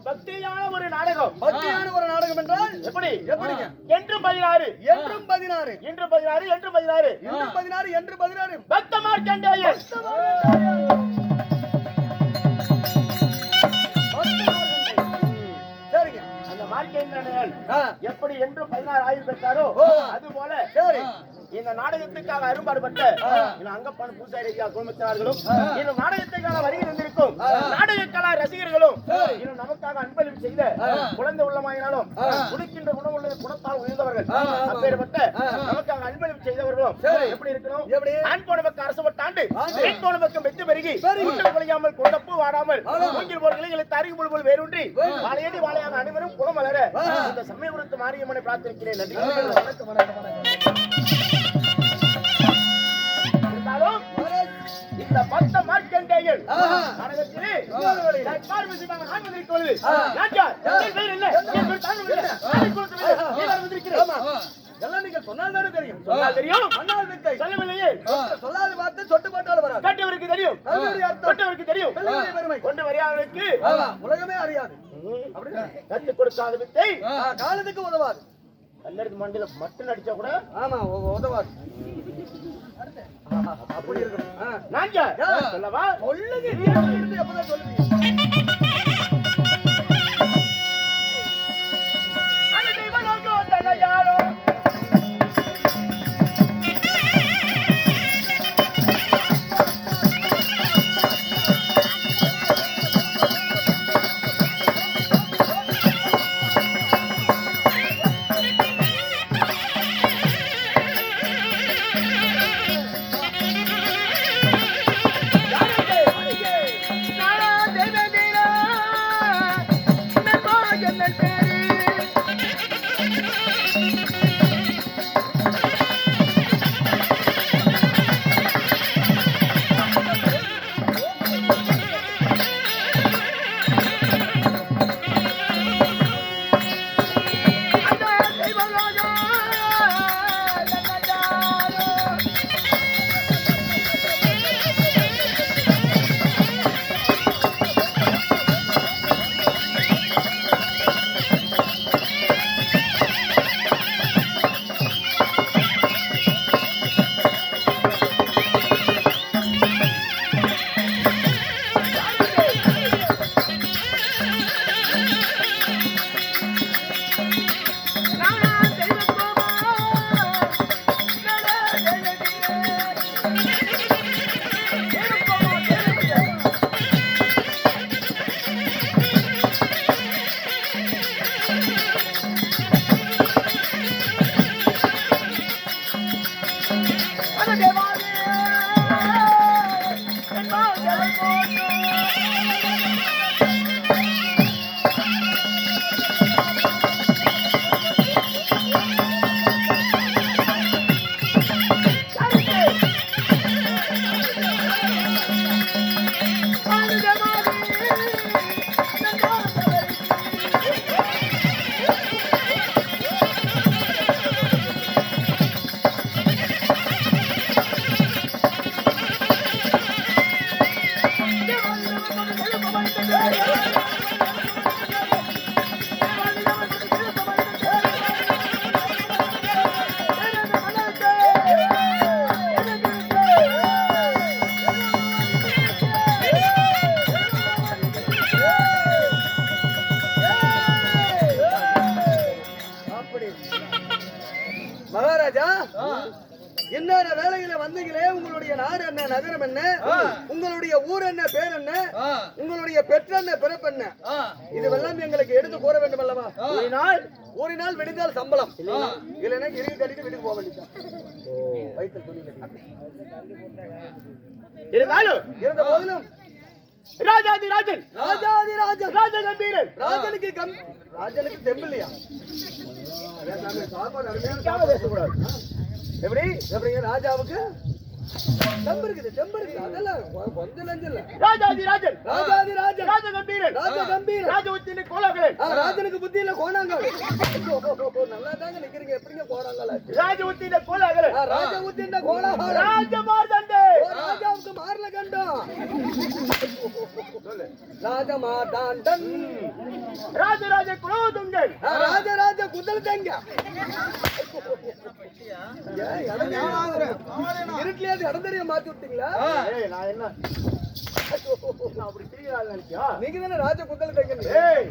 பக்தியான ஒரு நாடகம். பக்தியான ஒரு நாடகம் என்றால் எப்படி? எப்படிங்க? என்றும் 16 என்றும் 16 என்று 16 என்று 16 என்றும் 16 என்று 16 பக்த மார்க்கண்டேயன். சரிங்க. அந்த மார்க்கண்டேயன் எப்படி என்றும் 16 ஆயுள் பெற்றாரோ அது போல சரி இந்த நாடகத்துக்காக அரும்பாடுபட்ட அங்கப்பான பூசாரி குடும்பத்தினர்களும் இந்த நாடகத்துக்காக வருகை வந்திருக்கும் நாடக கலா ரசிகர்களும் இன்னும் நமக்காக அன்பளிப்பு செய்த குழந்தை உள்ளமாயினாலும் குடிக்கின்ற குணம் உள்ளது குணத்தால் உயர்ந்தவர்கள் அப்பேற்பட்ட நமக்காக அன்பளிப்பு செய்தவர்களும் எப்படி இருக்கணும்? ஆண் போனவக்கு அரசப்பட்டாண்டு பெண் போனவக்கு வெற்றி பெருகி குற்றம் குலையாமல் கொண்டப்பு வாடாமல் மூங்கில் போல் இலைகளை தருகி போல் வேரூன்றி வாழையடி வாழையாக அனைவரும் குணம் வளர இந்த சமயபுரத்து மாரியம்மனை பிரார்த்திக்கிறேன். நன்றி. வணக்கம் வணக்கம் வணக்கம். இந்த பக்த மார்க்கண்டேயன் நாடகத்திலே பார்வதி மகன் நான் வந்திருக்கிறது. எல்லாம் நீங்க சொன்னால்தானே தெரியும். தெரியும் மன்னால் வித்தை சொல்லவில்லையே. சொல்லாத வார்த்தை சொட்டு போட்டாலும் வராது. கேட்டவருக்கு தெரியும், கேட்டவருக்கு தெரியும். பெருமை கொண்டு வரையாதவருக்கு உலகமே அறியாது. கற்றுக் கொடுக்காத வித்தை காலத்துக்கு உதவாது. கல்லெடுத்து மண்டியில மட்டும் அடிச்சா கூட ஆமா உதவாது. அப்படி இருக்கணும். நாங்க சொல்லவா? சொல்லுங்க. இருந்து எப்பதான் சொல்லுவீங்க? மகாராஜா, என்னென்ன வேலையில வந்தீங்களே, உங்களுடைய நாடு என்ன, நகரம் என்ன, உங்களுடைய ஊர் என்ன, பேர் என்ன, உங்களுடைய பெற்றென்ன, பிறப்பென்ன, இதுவெல்லாம் எங்களுக்கு எடுத்து கூற வேண்டும் அல்லவா? ஒரு நாள் விடுந்தால் சம்பளம் இல்லைன்னா இறுதி கட்டிட்டு வீட்டுக்கு போக வேண்டியதான். இருந்தாலும் இருந்த போதிலும் ராஜாதி ராஜன், ராஜாதி ராஜன், ராஜ கம்பீரன், ராஜனுக்கு தெம்பில்லையா? பேசக்கூடாது. எப்படி எப்படிங்க ராஜாவுக்கு தெம்பு இருக்குது, தெம்பு இருக்குது. அதெல்லாம் கொஞ்சம் லஞ்சம் இல்ல. ராஜாதி ராஜன், ராஜாதி ராஜன், ராஜ கம்பீரன், ராஜ கம்பீரன், ராஜ உத்தின கோலாகலன். ராஜனுக்கு புத்தி இல்ல, கோணாங்கல். நல்லா தாங்க நிக்கிறீங்க. எப்படிங்க கோணாங்கல்? ராஜ உத்தின கோலாகலன், ராஜ உத்தின கோலாகலன், ராஜ மார்தண்டே, ராஜாவுக்கு மார்ல கண்டம், ராஜ மார்தாண்டன், ராஜராஜ குலோதுங்கன் ராஜராஜ குதல்தங்க இருட்டிலேயே இடந்தறிய மாத்தி விட்டீங்களா? ஏய் நான் என்ன நான் அப்படி திரியாத நினைச்சியா? நீங்க தானே ராஜ குதல்தங்க. ஏய்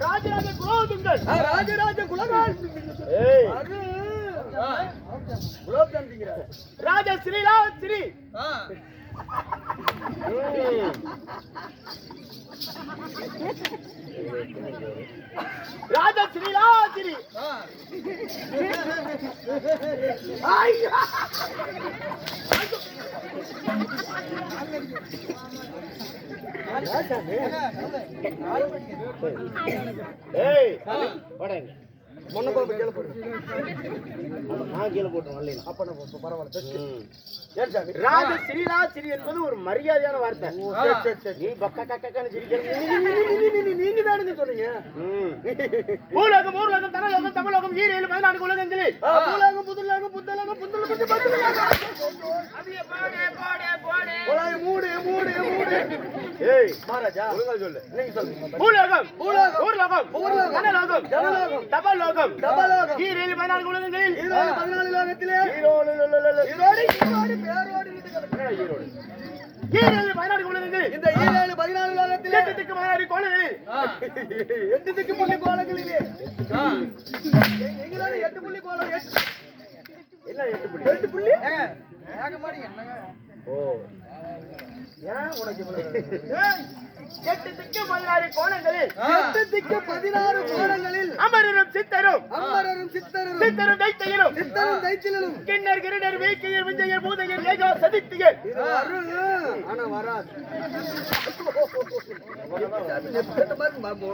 ராஜராஜ குலோதுங்கன் ராஜராஜ குலகால். ஏய் அது குலோப் ஜான்ங்கற ராஜ ஸ்ரீலா ஸ்ரீ ராஜ ஸ்ரீலா ஸ்ரீ ஏய் போடுங்க மொன்ன பாப்பா கீழ போடு. நான் கீழே போட்டுருவேன் இல்லையா? அப்ப நான் பரவாயில்ல. ஏன் சாமி? ராஜ ஸ்ரீலா ஸ்ரீ என்பது ஒரு மரியாதையான வார்த்தை. நீ பக்க கக்கன்னு சிரிக்கிறது நீங்க தானே சொன்னீங்க. பூலோகம் ஊர்லோகம் தனலோகம் தமிழோகம் ஈரேழு 14 உலகங்களில் பூலோகம் புதுலோகம் புத்தலோகம் புத்தலோகம் மூடு மூடு மூடு. ஏய் மகாராஜா ஒழுங்கா சொல்லு. நீங்க சொல்லுங்க. பூலோகம் பூலோகம் ஊர்லோகம் ஊர்லோகம் தனலோகம் தனலோகம் தபலோகம் தபலோகம் ஈரேழு 14 உலகங்களில் 14 லோகத்திலே ஈரோடு ஈரோடு பேரோடு வீட்டு கிடக்கு. ஈரோடு ஈரேழு 14 உலகங்களில் இந்த ஈரேழு 14 லோகத்திலே 8 திக்கு 16 கோணங்களில் 8 திக்கு புள்ளி கோலங்களிலே எங்களால 8 புள்ளி கோலம் என்ன 8 புள்ளி 8 புள்ளி வேகமாடி என்னங்க. ஓ ஏன் உனக்கு இவ்வளவு 8 திக்கு 16 கோணங்களில் 8 திக்கு 16 கோணங்களில் அமரரும் சித்தரும் அமரரும் சித்தரும் சித்தரும் தைத்தியரும் சித்தரும் தைத்திலும் கிண்ணர் கிருடர் வீக்கியர் விஞ்சையர் பூதையர் ஏகா சதித்தியர் இது வரும் ஆனா வராது.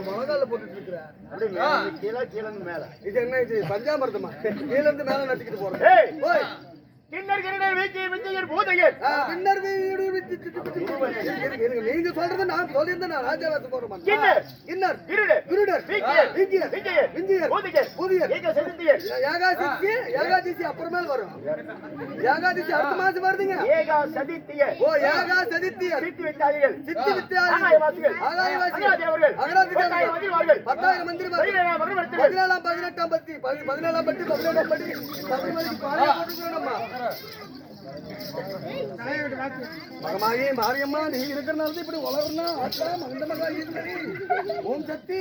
முழங்கால போட்டுட்டு இருக்கிற அப்படி மேல கீழே கீழே மேல இது என்ன இது பஞ்சாமிர்தமா கீழ இருந்து மேல நட்டிக்கிட்டு போறேன். ஏய் ஓய் கிண்ணர் கிருடர் வீக்கியர் விஞ்சையர் பூதையர் பின்னர் நீங்க சொல்றது நான் சொல்லியிருந்தேன். நான் ராஜாவாத்து போறேன். கிண்ணர் கிண்ணர் கிருடர் குருடர் வீக்கியர் விஞ்சியர் விஞ்சையர் விஞ்சியர் பூதையர் புதியர் ஏகா சதித்தியர் ஏகாதசி அப்புறமேல் வரும். ஏகாதசி அடுத்த மாசம் வருதுங்க. ஏகா சதித்தியர் ஓ ஏகா சதித்தியர் சித்தி வித்தாதிகள் சித்தி வித்தியாதி ஆகாயவாசிகள் ஆகாயவாசிகள் அகராதியவர்கள் அகராதிகள் மந்திரிமார்கள் 10,000 மந்திரிமார்கள் 17 மகன்வர்த்திகள் 17ஆம் 18ஆம் பத்தி 17ஆம் பத்தி 18ஆம் பத்தி தமிழ்மொழிக்கு பாடம் போட்டுக்கிறோம். மகமாயி மாரியம்மா நீ இருக்கிறனால இப்படி வளரணும். ஆச்சா மகந்த மகாஈஸ்வரி ஓம் சக்தி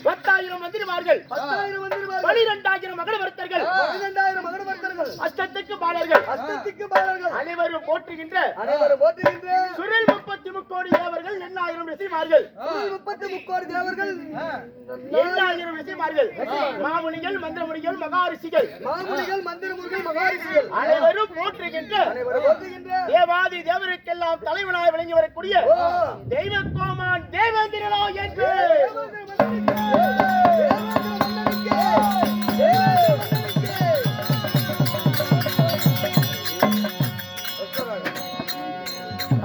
10,000 மந்திரிமார்கள் 10,000 மந்திரிமார்கள் 12,000 மகன்வர்த்தர்கள் 12,000 மகனவர்த்தர்கள் அஷ்டத்துக்கு பாலர்கள் அஷ்டத்திக்கு பாலர்கள் அனைவரும் போற்றுகின்ற அனைவரும் போற்றுகின்ற சுரல் 33 கோடி தேவர்கள் 8,000 ரிஷிமார்கள் 33 கோடி தேவர்கள் 8,000 ரிஷிமார்கள் மாமுனிகள் மந்திரமுனிகள் மகாரிஷிகள் மாமுனிகள் மந்திரமுனிகள் மகாரிஷிகள் அனைவரும் போற்றுகின்ற அனைவரும் போற்றுகின்ற தேவாதி தேவருக்கெல்லாம் தலைவனாய் விளங்கி வரக்கூடிய தெய்வ கோமான் தேவேந்திரனோ என்று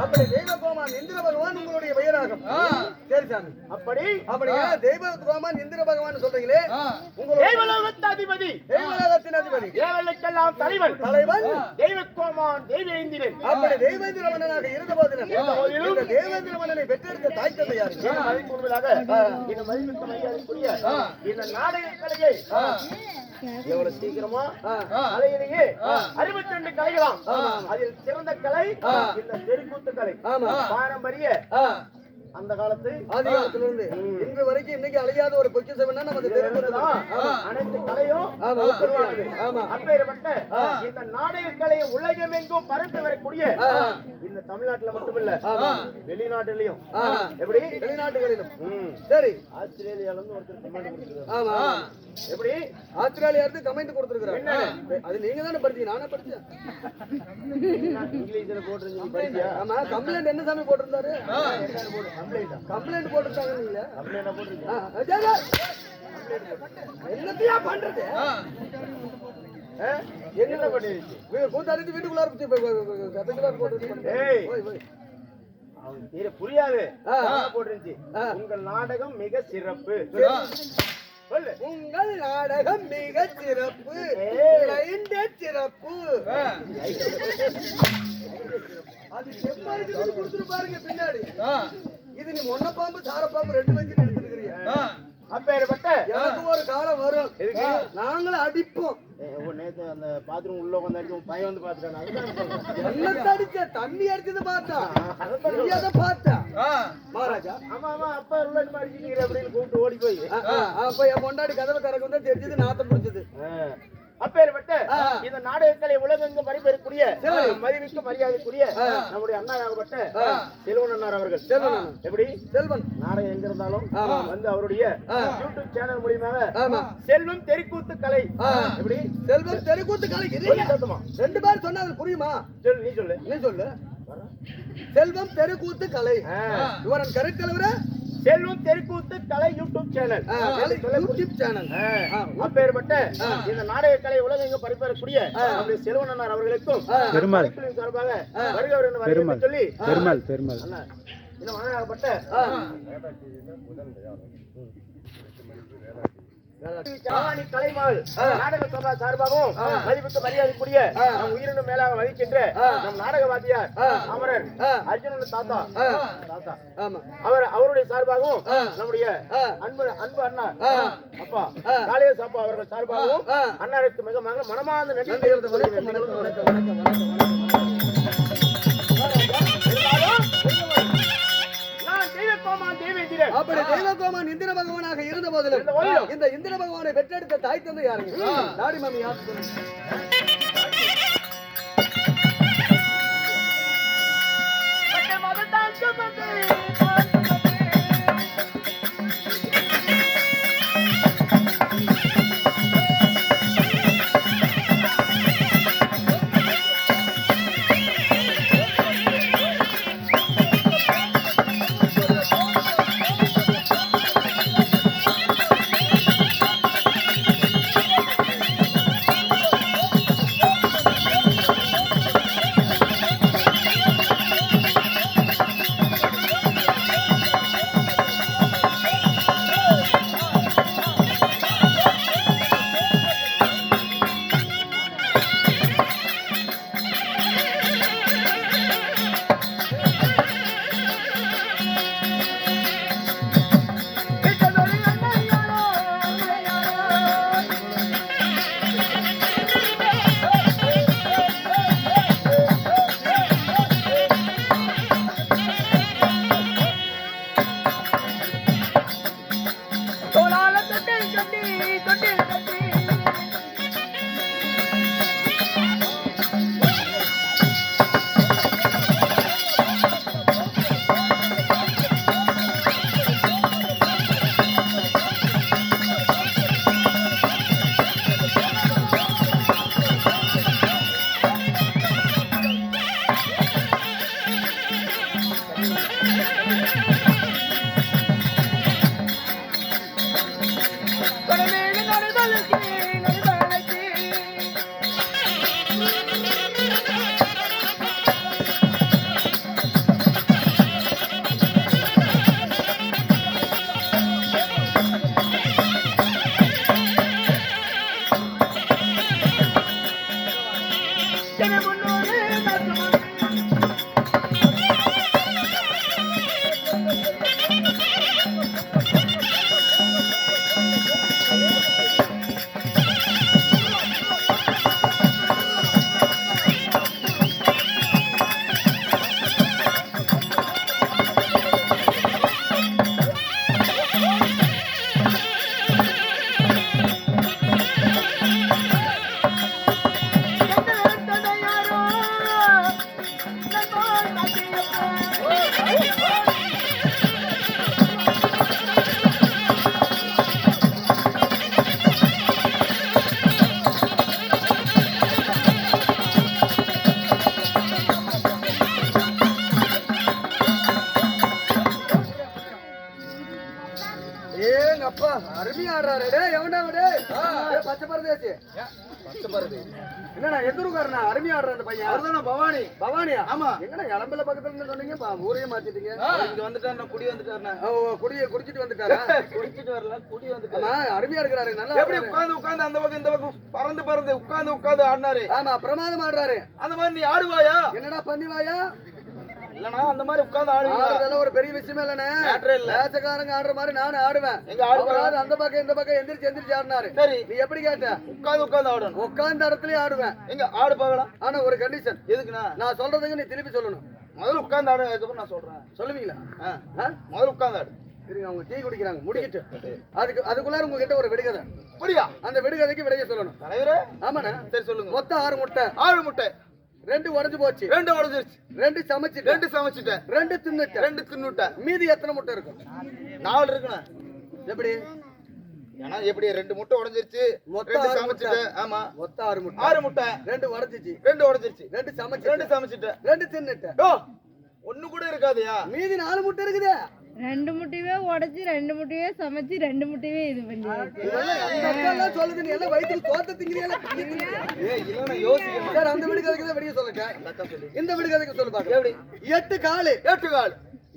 அப்படி தெய்வ கோமான் இந்திர பகவான் உங்களுடைய பெயராகும். சரி சாமி அப்படியே தெய்வ கோமான் இந்திர பகவான் சொல்றீங்களே உங்களுடைய தேவலோகத்தாதிபதி தெய்வலோகத்தின் அதிபதி தேவர்களுக்கெல்லாம் தலைவன் தலைவன் தெய்வ கோமான் தெய்வேந்திரன் அப்படி தெய்வேந்திர மன்னனாக இருந்த போதிலும் இந்த தேவேந்திர மன்னனை பெற்றெடுத்த தாய் தந்தை யாரு? மதிப்புள்ளதாக இந்த மதிமிக்க மரியாதைக்குரிய இந்த நாடக கலையை எவ்வளவு சீக்கிரமா கலையிலேயே 62 கலைகளாம். அதில் சிறந்த கலை இந்த தெருக்கூத்து கலை. பாரம்பரிய அந்த காலத்து ஆதி காலத்திலிருந்து இன்று வரைக்கும் இன்னைக்கு அழியாத ஒரு பொக்கிஷம்னா நமக்கு தெரியும். அனைத்து கலையும் அப்பேற்பட்ட இந்த நாடக கலையை உலகமெங்கும் பரப்பி வரக்கூடிய இந்த தமிழ்நாட்டுல மட்டுமில்ல வெளிநாட்டிலையும் எப்படி வெளிநாட்டுகளிலும் சரி ஆஸ்திரேலியால இருந்து ஒருத்தர் கமெண்ட் கொடுத்திருக்காரு. ஆமா எப்படி ஆஸ்திரேலியா இருந்து கமெண்ட் கொடுத்திருக்காரு. அது நீங்க தானே படிச்சீங்க நானே படிச்சேன். இங்கிலீஷ்ல போட்டுருந்தீங்க படிச்சியா? ஆமா கம்ப்ளைண்ட் என்ன சாமி போட்டிருந்தாரு? கம்ப்ளைண்ட் போட்டுட்டாங்க. நீங்க என்னத்தையா பண்றது? என்ன பண்ணிருச்சு கூத்தாடி வீட்டுக்குள்ளார புரியாது போட்டுருச்சு. உங்கள் நாடகம் மிக சிறப்பு. உங்கள் நாடகம் மிக சிறப்பு சிறப்பு. அது செம்மாடி கொடுத்துட்டு பாருங்க பின்னாடி இது நீ மொன்ன பாம்பு சார பாம்பு ரெண்டு வச்சு எடுத்துருக்கிறிய. அப்பேற்பட்ட எனக்கு ஒரு காலம் வரும் நாங்களும் அடிப்போம். நேத்து அந்த பாத்ரூம் உள்ள உட்காந்து பையன் வந்து பாத்துட்டான். என்ன அடிச்ச தண்ணி அடிச்சது பார்த்தா அதை பார்த்தா மகாராஜா. ஆமா ஆமா அப்பா உள்ள அடிச்சுக்கிற அப்படின்னு கூப்பிட்டு ஓடி போய் அப்ப என் பொண்டாடி கதவை திறக்கும் தான் தெரிஞ்சது நாத்தம் பிடிச்சது. அப்பேற்பட்ட இந்த நாடகங்களை உலகெங்கும் பரிபெறக்கூடிய மதிமிக்க மரியாதைக்குரிய நம்முடைய அண்ணாகப்பட்ட செல்வன் அண்ணார் அவர்கள். எப்படி செல்வன் நாடகம் எங்க இருந்தாலும் வந்து அவருடைய யூடியூப் சேனல் மூலியமாக செல்வம் தெருக்கூத்து கலை. எப்படி செல்வம் தெருக்கூத்து கலை ரெண்டு பேர் சொன்னா அது புரியுமா? சொல்லு நீ சொல்லு நீ சொல்லு. செல்வம் தெருக்கூத்து கலை இவரன் கருக்கலவர செல்வம் தெருக்கூத்து கலை யூடியூப் சேனல். YouTube channel. அப்பேற்பட்ட இந்த நாடக கலை உலகெங்கும் பரிபெறக்கூடிய நம்முடைய செல்வன் அண்ணார் அவர்களுக்கும் பெருமாள் சார்பாக வருகிறவர் என்று வரவேற்று சொல்லி பெருமாள் அண்ணா இன்னும் அண்ணாகப்பட்ட கலைமாள் நாடக சபா சார்பாகவும் மதிப்புக்கு மரியாதைக்குரிய நம் உயிரினும் மேலாக மதிக்கின்ற நம் நாடக வாத்தியார் அமரர் அர்ஜுனன் தாத்தா அவருடைய சார்பாகவும் நம்முடைய அன்பு அண்ணா அப்பா காளிதாஸ் அப்பா அவர்கள் சார்பாகவும் அண்ணாருக்கு மிக மனமார்ந்த நன்றி தெரிவித்துக் அப்படி தெய்வகோமான் இந்திர பகவானாக இருந்த போதிலும் இந்த இந்திர பகவானை பெற்றெடுத்த தாய் தந்தை யாருங்க? தாடி மாமி யாரு? அப்பா அருமையா ஆடுறாரு. டேய் எவன்டா அவரு? பச்சை பரதேசி. பச்சை பரதேசி. என்னடா எதிர்காரனா அருமையா ஆடுற அந்த பையன். அவர்தானா பவானி? பவானியா? ஆமா. எங்கடா இளம்பல பக்கத்துல சொன்னீங்க ஊரையே மாத்திட்டீங்க. இங்க வந்துட்டாருனா குடி வந்துட்டாருனா. ஓ குடியை குடிச்சிட்டு வந்துட்டாரா? குடிச்சிட்டு வரல குடி வந்துட்டாரு. ஆமா அருமையா இருக்காரு. நல்லா எப்படி உட்கார்ந்து அந்த பக்கம் இந்த பக்கம் பறந்து உட்கார்ந்து ஆடுனாரு. ஆமா பிரமாதம் ஆடுறாரு. அந்த மாதிரி நீ ஆடுவாயா? என்னடா பண்ணிவாயா? இல்லனா அந்த மாதிரி உட்கார்ந்து ஆடுவீங்க. ஆடுறதெல்லாம் ஒரு பெரிய விஷயமே இல்லனே. மேட்டரே இல்ல. வேசக்காரங்க ஆடுற மாதிரி நானும் ஆடுவேன். எங்க ஆடுவாரு? அவராவது அந்த பக்கம் இந்த பக்கம் எந்திரிச்சு ஆடினாரு. சரி. நீ எப்படி கேட்ட? உட்கார்ந்து ஆடணும். உட்கார்ந்த இடத்துலயே ஆடுவேன். எங்க ஆடு பாக்கலாம். ஆனா ஒரு கண்டிஷன். எதுக்குண்ணா? நான் சொல்றதுக்கு நீ திருப்பி சொல்லணும். முதல்ல உட்கார்ந்து ஆடு, அதுக்கப்புறம் நான் சொல்றேன். சொல்லுவீங்களா? முதல்ல உட்கார்ந்து ஆடு. இருங்க, அவங்க டீ குடிக்கிறாங்க, முடிக்கிட்டு அதுக்குள்ளார உங்ககிட்ட ஒரு விடுகதை. அப்படியா? அந்த விடுகதைக்கு விடைய சொல்லணும். தலைவரே. ஆமாண்ணா. சரி சொல்லுங்க. மொத்தம் 6 முட்டை. 6 முட்டை. 2 உடைஞ்சு போச்சு. 2 உடைஞ்சிருச்சு. 2 சமைச்சிட்டு. 2 சமைச்சிட்டேன். 2 தின்னுட்டேன். 2 தின்னுட்டேன். மீதி எத்தனை முட்டை இருக்கும்? 4 இருக்குண்ணா. எப்படி? ஏன்னா எப்படி 2 முட்டை உடைஞ்சிருச்சு, மொத்தம் 2 6 சமைச்சிட்டேன். ஆமா, மொத்தம் 6 முட்டை. 6 முட்டை. 2 உடைஞ்சிச்சு. 2 உடைஞ்சிருச்சு. 2 சமைச்சிட்டு. 2 சமைச்சிட்டேன். 2 தின்னுட்டேன். ஓ, ஒண்ணு கூட இருக்காதயா? மீதி 4 முட்டை இருக்குதே. 2 முட்டையே உடைச்சு 2 முட்டையே சமைச்சு 2 முட்டையே இது பண்ணி இதெல்லாம் அந்த அக்காலாம் சொல்லுது, நீ எல்லாம் வயித்துல தோத்த திங்கிறீங்களா? ஏய், இல்ல நான் யோசிக்கிறேன். சார், அந்த விடுகதைக்கு தான் வெளிய சொல்லுங்க. இந்த விடுகதைக்கு சொல்லு பாக்க. எப்படி? 8 காலு. 8 கால்.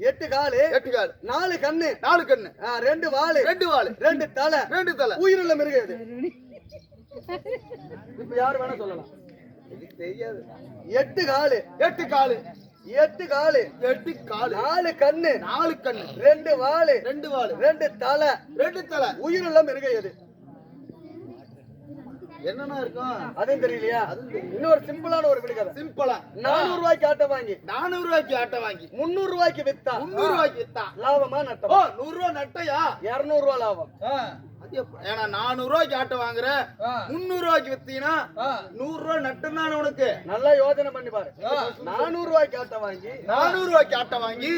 8 காலு. 8 கால். 4 கண்ணு. 4 கண்ணு. 2 வாலு. 2 வால். 2 தலை. 2 தலை. உயிருள்ள மிருகம் இது. இப்ப யார் வேணா சொல்லலாம். எனக்கு தெரியாது. 8 காலு. 8 கால். 8 காலு. 8 கால். 4 கண்ணு. 4 கண்ணு. 2 வாலு. 2 வால். 2 தலை. 2 தலை. உயிருள்ள மிருகம் எது? என்னன்னா இருக்கும்? அதுவும் தெரியலையா? இன்னொரு சிம்பிளான ஒரு விடுகதை. சிம்பிளா 400 ரூபாய்க்கு ஆட்டை வாங்கி 400 ரூபாய்க்கு ஆட்டை வாங்கி 300 ரூபாய்க்கு வித்தா 300 ரூபாய்க்கு வித்தா லாபமா ஓ, நட்டமா? 100 ரூபாய் நட்டையா? 200 ரூபாய் லாபம். அது எப்ப? ஏன்னா 400 ரூபாய்க்கு ஆட்டை வாங்குற, 300 ரூபாய்க்கு வித்தீங்கன்னா 100 ரூபாய் நட்டம் தானே உனக்கு. நல்லா யோசனை பண்ணி பாரு. 400 ரூபாய்க்கு ஆட்டை வாங்கி 400 ரூபாய்க்கு ஆட்டை வாங்கி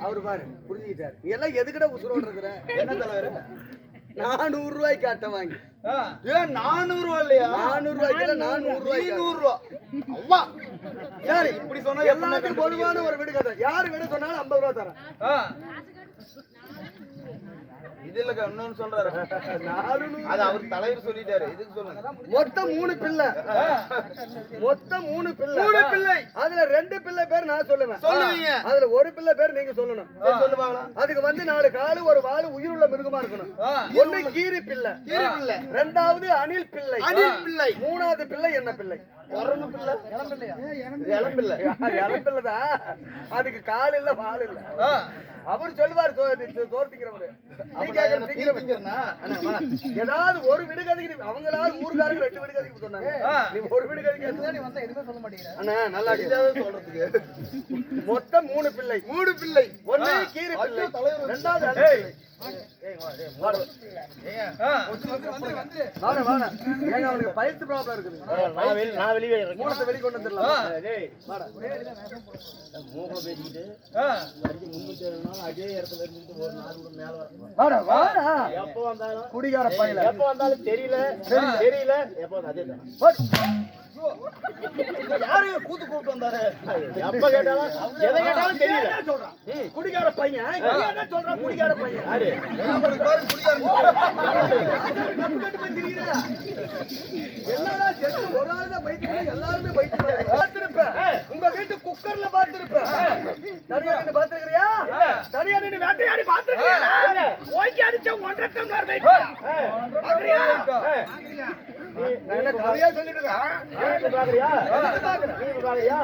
அவரு பாரு புரிஞ்சுக்கிட்டாரு. நீ எல்லாம் எதுக்கிட்ட உசுரோடு இருக்கிற? என்ன தலைவர்? 400 ரூபாய்க்கு ஆட்டை வாங்கி ஏன் 400 ரூபாய் இல்லையா? 400 ரூபாய்க்கு 400 ரூபாய்க்கு 300 ரூபாய். அவ்வா, சரி, இப்படி சொன்னா எல்லாத்துக்கும் பொதுவான ஒரு விடுகதை. யாரு விட சொன்னாலும் 50 ரூபாய் தரேன். இது இல்லக்கா, இன்னொன்னு சொல்றாரு. 400. அது அவர் தலைவர் சொல்லிட்டாரு. இதுக்கு சொல்லுங்க. மொத்தம் 3 பிள்ளை. மொத்தம் 3 பிள்ளை. 3 பிள்ளை. அதுல 2 பிள்ளை பேர் நான் சொல்லுவேன். சொல்லுவீங்க. அதுல ஒரு பிள்ளை பேர் நீங்க சொல்லணும். சொல்லுவாங்களா? அதுக்கு வந்து 4 காலு, ஒரு வாலு, உயிருள்ள மிருகமா இருக்கணும். ஒண்ணு கீரி பிள்ளை. கீரி பிள்ளை. 2வது அணில் பிள்ளை. அணில் பிள்ளை. 3வது பிள்ளை என்ன பிள்ளை? குரங்கு பிள்ளை. இளம்பிள்ளை. இளம்பிள்ளைதான். அதுக்கு கால் இல்ல, வால் இல்ல. அவர் சொல்லுவார் தோர்த்திக்கிறவரு. ஏதாவது ஒரு விடுகதைக்கு அவங்களாவது ஊருக்காரங்க 2 விடுகதைக்கு சொன்னாங்க. நீ ஒரு விடுகதைக்கு நீ வந்தா எதுவுமே சொல்ல மாட்டேங்கிற. அண்ணா நல்லா சொல்றதுக்கு. மொத்தம் 3 பிள்ளை. 3 பிள்ளை. ஒண்ணு கீரி பிள்ளை, 2வது அணில் பிள்ளை. வாடா வாடா. ஏங்க அவனுக்கு பைல்ஸ் ப்ராப்ளம் இருக்குது. நான் வெளியே இருக்கேன். மூலத்தை வெளிய கொண்டு வந்துடலாம். டேய், வாடா. மூக்கல பேசிக்கிட்டு அடிச்சு முன்னுக்கு ஏறினாலும் அதே இடத்துல இருந்துட்டு ஒரு நாள் கூட மேல வரணும். வாடா வாடா. எப்போ வந்தாலும் குடிகார பையல. எப்போ வந்தாலும் தெரியல எப்போ அதே தான். யாரையும் கூத்து கூப்பிட்டு வந்தாரு. எப்ப கேட்டாலும் எதை கேட்டாலும் தெரியல சொல்றான். குடிகார பையன் என்ன சொல்றான்? குடிகார பையன் யாரு? என்னடா செத்து ஒரு ஆள் தான் பைத்தியம், எல்லாருமே பைத்தியம். பார்த்திருப்பேன், உங்க வீட்டு குக்கர்ல பார்த்திருப்பேன். தனியா நின்னு பார்த்திருக்கிறியா? தனியா நின்னு வேட்டையாடி பார்த்திருக்கியா? ஓய்க்கு அடிச்ச 1.5 டம்ளர் வெயிட். பாக்குறியா? நான் என்ன கதையா சொல்லிட்டு இருக்கேன்? பாக்குறியா? நீ பாக்குறியா?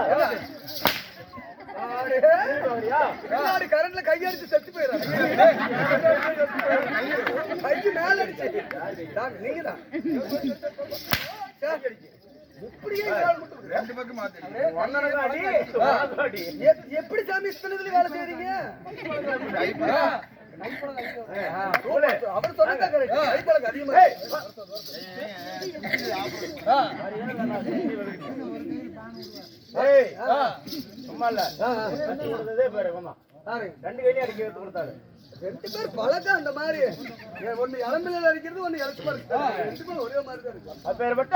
பின்னாடி கரண்ட்ல கையடிச்சு செத்து போயிடாரு. கைக்கு மேல அடிச்சு நீங்க தான் எப்படி சாமி இத்தனதுல வேலை செய்றீங்க? அவர் சொன்னதா கரெக்ட். கைப்பழக்கம் அதிகமா சும்மா இல்ல. ரெண்டு கையிலையும் அடிக்க எடுத்து கொடுத்தாரு. 2 பேர் பழக்கம் அந்த மாதிரி. ஒண்ணு இளம்பிள்ளையில அடிக்கிறது, ஒண்ணு இளசுமா இருக்கு. 2 பேரும் ஒரே மாதிரி தான் இருக்கு. அப்பேற்பட்ட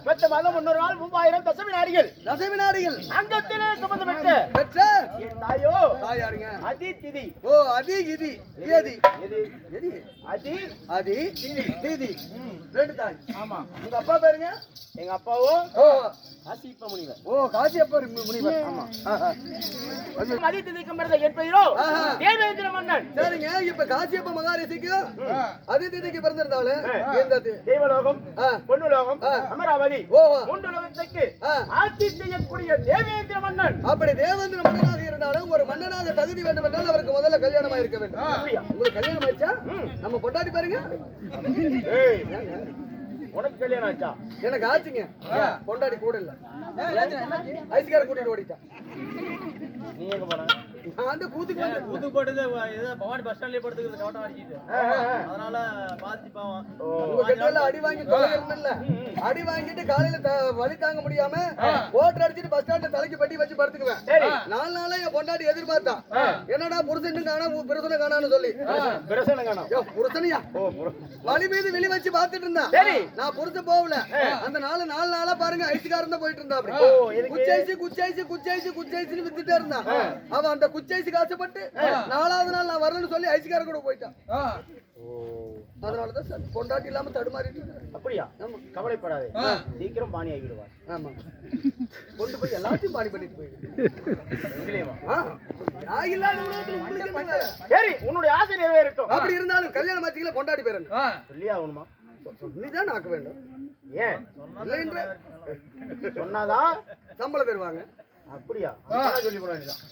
பெற்ற மதம் 300 நாள் 3000 தசமி நாடிகள். தசமி நாடிகள் அங்கத்திலே சுமந்து பெற்ற என் தாயோ தாயாருங்க. அதி திதி. ஓ அதி கிதி. ஏதி எது? எதி அதி அதி திதி. 2 தாய். ஆமா. உங்க அப்பா பேருங்க? எங்க அப்பாவோ காசிப்ப முனிவர். ஓ காசியப்பர் முனிவர். ஆமா. மதி திதிக்கும் பிறகு சொல்ல கேட்பீரோ தேவேந்திர மன்னன். சரிங்க, இப்ப காசியப்ப மகாரிஷிக்கு அதிதிக்கு பிறந்திருந்தாலும் இந்த தேவலோகம், பொன்னுலோகம், அமராவதி ஓஹோ 3 லோகத்துக்கு ஆட்சி செய்யக்கூடிய தேவேந்திர மன்னன். அப்படி தேவேந்திர மன்னனாக இருந்தாலும் ஒரு மன்னனாக தகுதி வேண்டும் என்றால் அவருக்கு முதல்ல கல்யாணம் இருக்க வேண்டும். உங்களுக்கு கல்யாணம் ஆயிடுச்சா? நம்ம பொண்டாட்டி பாருங்க. ஏய், உனக்கு கல்யாணம் ஆச்சா? எனக்கு ஆச்சுங்க. பொண்டாட்டி கூட இல்ல, ஐஸ்கார கூட்டிட்டு ஓடிட்டா. நீ எங்க போன? நான் வந்து கூத்துக்கு வந்து கூத்து போட்டது பவானி பஸ் ஸ்டாண்ட்லயே படுத்துக்கிறது கவட்டம் அடிச்சிட்டு அதனால பாதி பாவம். உங்க கிட்ட அடி வாங்கி தொலைகிறேன்ல, அடி வாங்கிட்டு காலையில வலி தாங்க முடியாம ஓட்டர் அடிச்சிட்டு பஸ் ஸ்டாண்ட்ல தலைக்கு பட்டி வச்சு படுத்துக்குவேன். 4 நாளா என் பொண்டாட்டி எதிர்பார்த்தா, என்னடா புருஷன் காணா பிரசனை காணான்னு சொல்லி. பிரசனை காணோம். புருஷனையா வலி மீது வெளி வச்சு பாத்துட்டு இருந்தா. நான் புருஷன் போகல. அந்த 4 நாளா பாருங்க ஐஸ்காரன் தான் போயிட்டு இருந்தா. அப்படி குச்சைசி வித்துட்டே இருந்தான். அவன் அந்த குச்சைசி காசப்பட்டு 4வது நாள் நான் வரணும்னு சொல்லி ஐஸ்கார கூட போயிட்டான். அதனாலதான் சார் பொண்டாட்டி இல்லாம தடுமாறிட்டு. அப்படியா? கவலைப்படாதே, சீக்கிரம் பாணி ஆகிடுவார். ஆமா, கொண்டு போய் எல்லாத்தையும் பாணி பண்ணிட்டு போயிடு. சரி, உன்னுடைய ஆசை நிறைவேறட்டும். அப்படி இருந்தாலும் கல்யாண மாத்திக்கல பொண்டாட்டி பேரன் சொல்லியா ஆகணுமா? நீதான் ஆக்க வேண்டும். ஏன் இல்லைன்ற சொன்னாதான் சம்பளம் தருவாங்க. அப்படியா? சொல்லி போட வேண்டியதான்.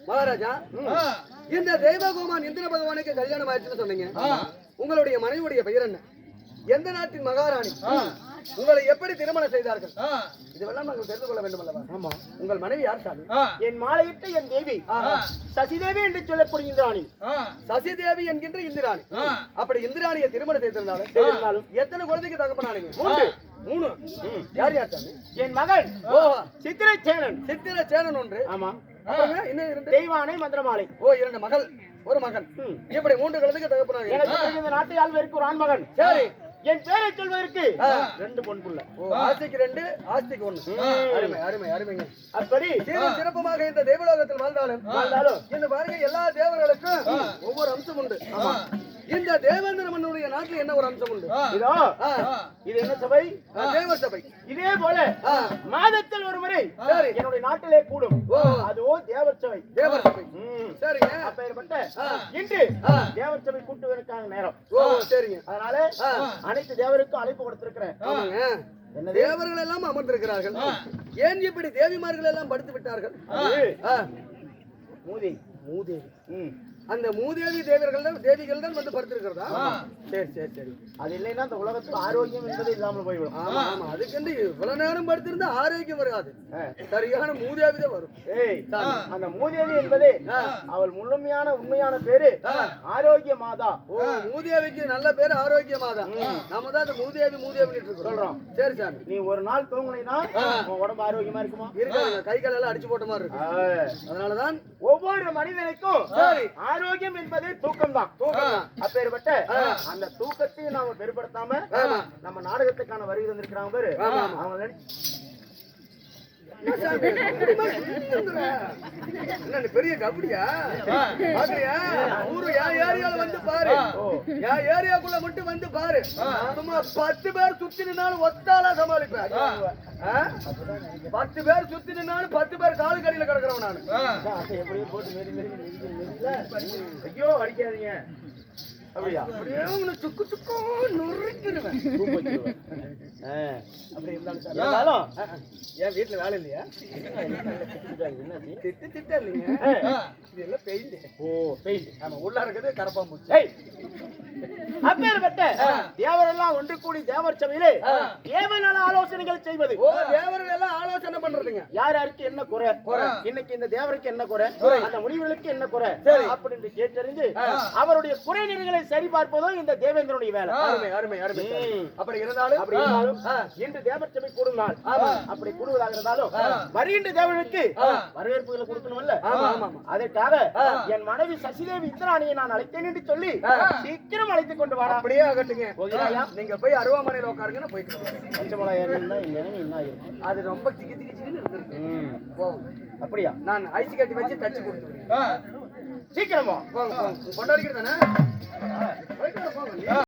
மகாராஜா இந்த தேவகோமான் இந்திர பகவானுக்கு கல்யாணம் ஆயிடுச்சுன்னு சொன்னீங்க. உங்களுடைய மனைவியுடைய பெயர் என்ன? எந்த நாட்டின் மகாராணி? உங்களை எப்படி திருமணம் செய்தார்கள்? இதுவெல்லாம் நாங்கள் தெரிந்து கொள்ள வேண்டும் அல்லவா? ஆமா. உங்கள் மனைவி யார் சாமி? என் மாலையிட்ட என் தேவி சசிதேவி என்று சொல்லக்கூடிய இந்திராணி. சசிதேவி என்கின்ற இந்திராணி. அப்படி இந்திராணியை திருமணம் செய்திருந்தாலும் எத்தனை குழந்தைக்கு தகப்பனானீங்க? 3. யார் யார் சாமி? என் மகன் சித்திரச்சேனன். சித்திரச்சேனன் ஒன்று. ஆமா. இன்னும் 2. தெய்வானை மந்திரமாலை. 2 மகள், 1 மகன். இப்படி 3 குழந்தைக்கு தகப்பனானீங்க. எனக்கு இந்த நாட்டு ஆள்வதற்கு ஒரு ஆண் மகன். சரி. என் பேரை சொல்வதற்கு 2 பொன் புள்ள. ஆஸ்திக்கு 2, ஆஸ்திக்கு 1. அருமை அருமை அருமைங்க. அப்படி சிறப்பமாக இந்த தேவலோகத்தில் வாழ்ந்தாலும் இந்த பாருங்க எல்லா தேவர்களுக்கும் ஒவ்வொரு அம்சம் உண்டு. இந்த தேவேந்திர மன்னனுடைய நாட்டுல என்ன ஒரு அம்சம் உண்டு? இதோ இது என்ன சபை? தேவர் சபை. இதே போல மாதத்தில் ஒரு முறை என்னுடைய நாட்டிலே கூடும். அதுவோ தேவர் சபை. தேவர் சபை. சரிங்க. அப்பேற்பட்ட இன்று தேவர் சபை கூட்டுவதற்கான நேரம். சரிங்க. அதனால அனைத்து தேவருக்கும் அழைப்பு கொடுத்திருக்கிறேன். ஆமாங்க. தேவர்கள் எல்லாம் அமர்ந்திருக்கிறார்கள். ஏன் இப்படி தேவிமார்கள் எல்லாம் படுத்து விட்டார்கள்? மூதேவி. மூதேவி. அந்த மூதேவி தேவிகள் தான் வந்து படுத்திருக்கிறதா? சரி சரி சரி. அது இல்லைன்னா அந்த உலகத்துக்கு ஆரோக்கியம் என்பது இல்லாமல் போய்விடும். ஆமா ஆமா. அதுக்கு இவ்வளவு நேரம் படுத்திருந்தா ஆரோக்கியம் வராது. சரியான மூதேவி தான் வரும். அந்த மூதேவி என்பது அவள் முழுமையான உண்மையான பேரு ஆரோக்கிய மாதா. மூதேவிக்கு நல்ல பேரு ஆரோக்கிய மாதா. நம்ம தான் அந்த மூதேவி சொல்றோம். சரி சாமி. நீ ஒரு நாள் தூங்குனா உடம்பு ஆரோக்கியமா இருக்குமா? இருக்காது. கை கால் எல்லாம் அடிச்சு போட்ட மாதிரி இருக்கு. அதனாலதான் ஒவ்வொரு மனிதனுக்கும் ஆரோக்கியம் என்பது தூக்கம் தான். அப்பேற்பட்ட அந்த தூக்கத்தையும் நாம பெருப்படுத்தாம நம்ம நாடகத்துக்கான வருகை வந்திருக்கிறாங்க பாரு. அவங்க பெரிய கபடியா பாக்குறியா? ஊரு ஏரியால வந்து பாரு. ஏரியாக்குள்ள மட்டும் வந்து பாரு. சும்மா 10 பேர் சுத்தி நின்னாலும் ஒத்தாலா சமாளிப்பேன். 10 பேர் சுத்தி நின்னாலும் 10 பேர் காலு கடியில கிடக்குறவன் நானு. எப்படியும் போட்டு ஐயோ அடிக்காதீங்க. அப்படியா? அப்படியே உன்னை சுக்கு சுக்கு நொறுக்கிடுவேன். அப்படி இருந்தாலும் என் வீட்டுல வேலை இல்லையா? திட்ட இல்லைங்க. இதெல்லாம் பெயிண்ட். பெயிண்ட். ஆமா. உள்ள இருக்கிறது கரப்பாம்பூச்சி. அப்பேற்பட்ட தேவரெல்லாம் ஒன்று கூடி தேவர் சபையிலே தேவனால ஆலோசனைகள் செய்வது. தேவர்கள் எல்லாம் ஆலோசனை பண்றதுங்க. யார் யாருக்கு என்ன குறை, இன்னைக்கு இந்த தேவருக்கு என்ன குறை, அந்த முனிவர்களுக்கு என்ன குறை அப்படின்னு கேட்டறிந்து அவருடைய குறை நிறைகளை சரி பார்ப்பதோ இந்த தேவேந்திரனுடைய வேலை. அருமை அருமை அருமை. அப்படி இருந்தாலும் இன்று தேவர் சபை கூடும் நாள். அப்படி கூடுவதாக இருந்தாலும் வருகின்ற தேவனுக்கு வரவேற்புகளை கொடுக்கணும்ல. அதற்காக என் மனைவி சசிதேவி இந்திராணியை நான் அழைத்தேன் என்று சொல்லி சீக்கிரம் அழைத்துக் கொண்டு வர. அப்படியே ஆகட்டுங்க. நீங்க போய் அருவாமனையில உட்காருங்கன்னு போய்க்கலாம். அது ரொம்ப திக்கி திக்கி திக்கின்னு இருக்கு. அப்படியா? நான் ஐசி கட்டி வச்சு தச்சு கொடுத்துருவேன். சீக்கிரமா கொண்டாடிக்கிறதானே.